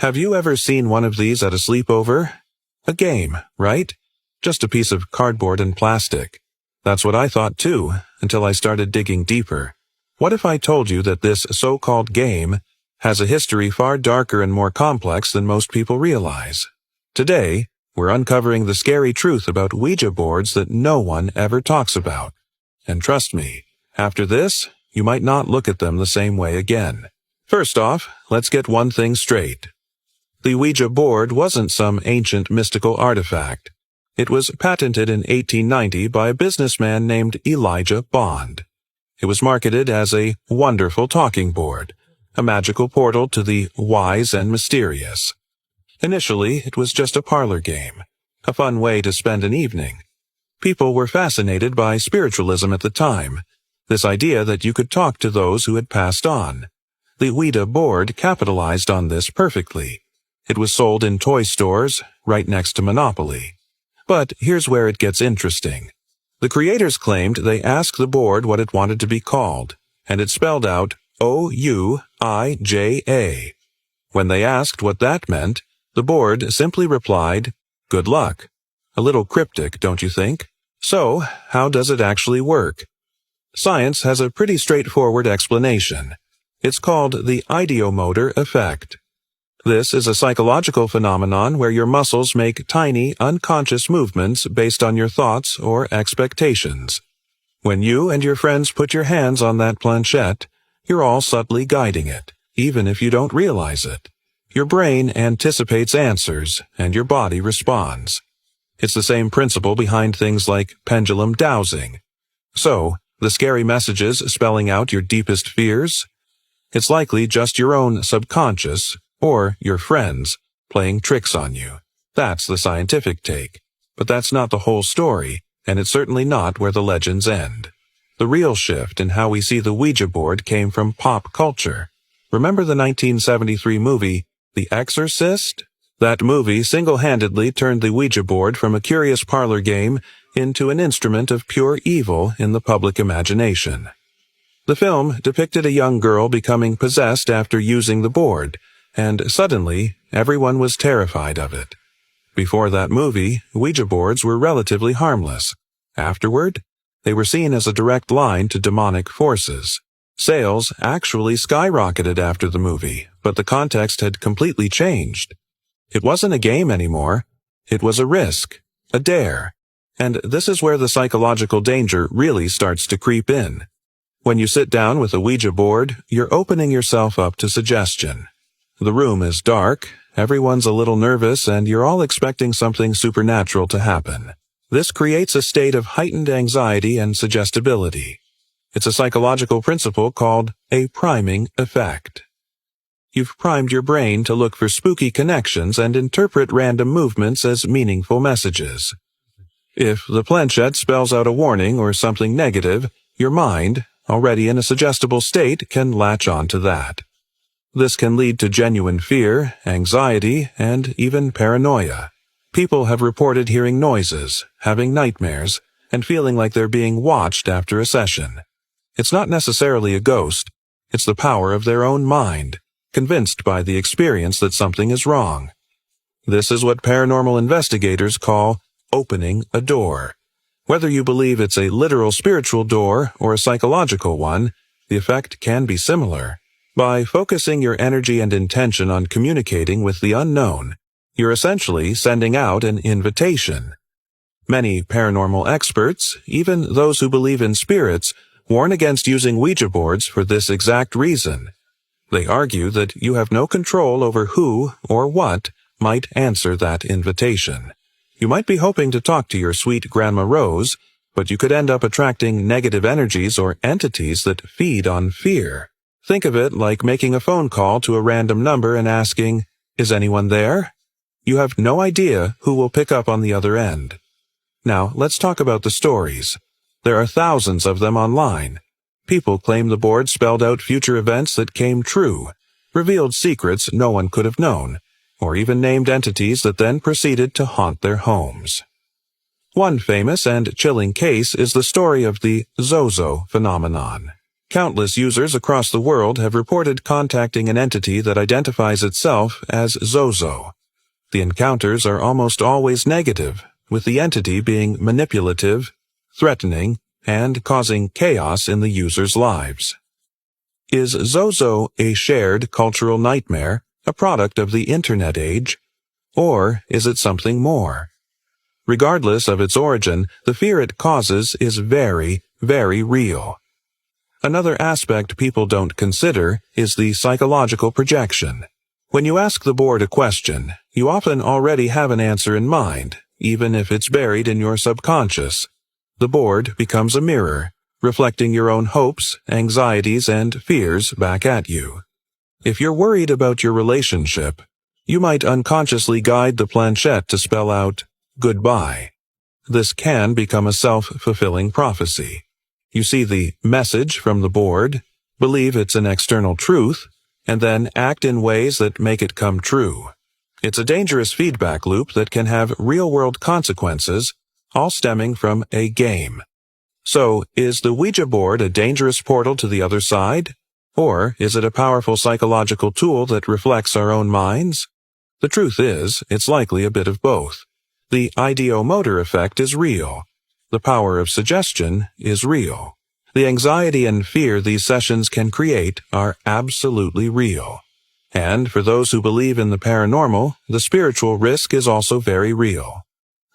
Have you ever seen one of these at a sleepover? A game, right? Just a piece of cardboard and plastic. That's what I thought too, until I started digging deeper. What if I told you that this so-called game has a history far darker and more complex than most people realize? Today, we're uncovering the scary truth about Ouija boards that no one ever talks about. And trust me, after this, you might not look at them the same way again. First off, let's get one thing straight. The Ouija board wasn't some ancient mystical artifact. It was patented in 1890 by a businessman named Elijah Bond. It was marketed as a wonderful talking board, a magical portal to the wise and mysterious. Initially, it was just a parlor game, a fun way to spend an evening. People were fascinated by spiritualism at the time, this idea that you could talk to those who had passed on. The Ouija board capitalized on this perfectly. It was sold in toy stores, right next to Monopoly. But here's where it gets interesting. The creators claimed they asked the board what it wanted to be called, and it spelled out O-U-I-J-A. When they asked what that meant, the board simply replied, "Good luck." A little cryptic, don't you think? So, how does it actually work? Science has a pretty straightforward explanation. It's called the ideomotor effect. This is a psychological phenomenon where your muscles make tiny, unconscious movements based on your thoughts or expectations. When you and your friends put your hands on that planchette, you're all subtly guiding it, even if you don't realize it. Your brain anticipates answers, and your body responds. It's the same principle behind things like pendulum dowsing. So, the scary messages spelling out your deepest fears? It's likely just your own subconscious, or your friends, playing tricks on you. That's the scientific take. But that's not the whole story, and it's certainly not where the legends end. The real shift in how we see the Ouija board came from pop culture. Remember the 1973 movie, The Exorcist? That movie single-handedly turned the Ouija board from a curious parlor game into an instrument of pure evil in the public imagination. The film depicted a young girl becoming possessed after using the board, and suddenly, everyone was terrified of it. Before that movie, Ouija boards were relatively harmless. Afterward, they were seen as a direct line to demonic forces. Sales actually skyrocketed after the movie, but the context had completely changed. It wasn't a game anymore. It was a risk, a dare. And this is where the psychological danger really starts to creep in. When you sit down with a Ouija board, you're opening yourself up to suggestion. The room is dark, everyone's a little nervous, and you're all expecting something supernatural to happen. This creates a state of heightened anxiety and suggestibility. It's a psychological principle called a priming effect. You've primed your brain to look for spooky connections and interpret random movements as meaningful messages. If the planchette spells out a warning or something negative, your mind, already in a suggestible state, can latch on to that. This can lead to genuine fear, anxiety, and even paranoia. People have reported hearing noises, having nightmares, and feeling like they're being watched after a session. It's not necessarily a ghost. It's the power of their own mind, convinced by the experience that something is wrong. This is what paranormal investigators call opening a door. Whether you believe it's a literal spiritual door or a psychological one, the effect can be similar. By focusing your energy and intention on communicating with the unknown, you're essentially sending out an invitation. Many paranormal experts, even those who believe in spirits, warn against using Ouija boards for this exact reason. They argue that you have no control over who or what might answer that invitation. You might be hoping to talk to your sweet Grandma Rose, but you could end up attracting negative energies or entities that feed on fear. Think of it like making a phone call to a random number and asking, "Is anyone there?" You have no idea who will pick up on the other end. Now, let's talk about the stories. There are thousands of them online. People claim the board spelled out future events that came true, revealed secrets no one could have known, or even named entities that then proceeded to haunt their homes. One famous and chilling case is the story of the Zozo phenomenon. Countless users across the world have reported contacting an entity that identifies itself as Zozo. The encounters are almost always negative, with the entity being manipulative, threatening, and causing chaos in the users' lives. Is Zozo a shared cultural nightmare, a product of the Internet age, or is it something more? Regardless of its origin, the fear it causes is very, very real. Another aspect people don't consider is the psychological projection. When you ask the board a question, you often already have an answer in mind, even if it's buried in your subconscious. The board becomes a mirror, reflecting your own hopes, anxieties, and fears back at you. If you're worried about your relationship, you might unconsciously guide the planchette to spell out, "Goodbye." This can become a self-fulfilling prophecy. You see the message from the board, believe it's an external truth, and then act in ways that make it come true. It's a dangerous feedback loop that can have real-world consequences, all stemming from a game. So, is the Ouija board a dangerous portal to the other side? Or is it a powerful psychological tool that reflects our own minds? The truth is, it's likely a bit of both. The ideomotor effect is real. The power of suggestion is real. The anxiety and fear these sessions can create are absolutely real. And for those who believe in the paranormal, the spiritual risk is also very real.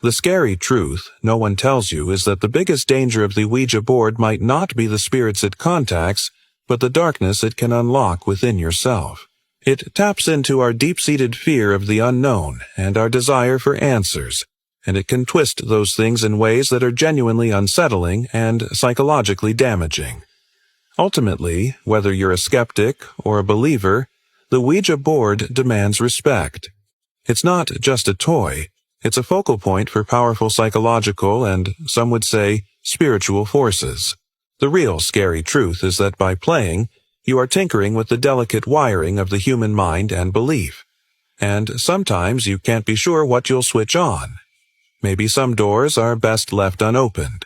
The scary truth no one tells you is that the biggest danger of the Ouija board might not be the spirits it contacts, but the darkness it can unlock within yourself. It taps into our deep-seated fear of the unknown and our desire for answers, and it can twist those things in ways that are genuinely unsettling and psychologically damaging. Ultimately, whether you're a skeptic or a believer, the Ouija board demands respect. It's not just a toy, it's a focal point for powerful psychological and, some would say, spiritual forces. The real scary truth is that by playing, you are tinkering with the delicate wiring of the human mind and belief. And sometimes you can't be sure what you'll switch on. Maybe some doors are best left unopened.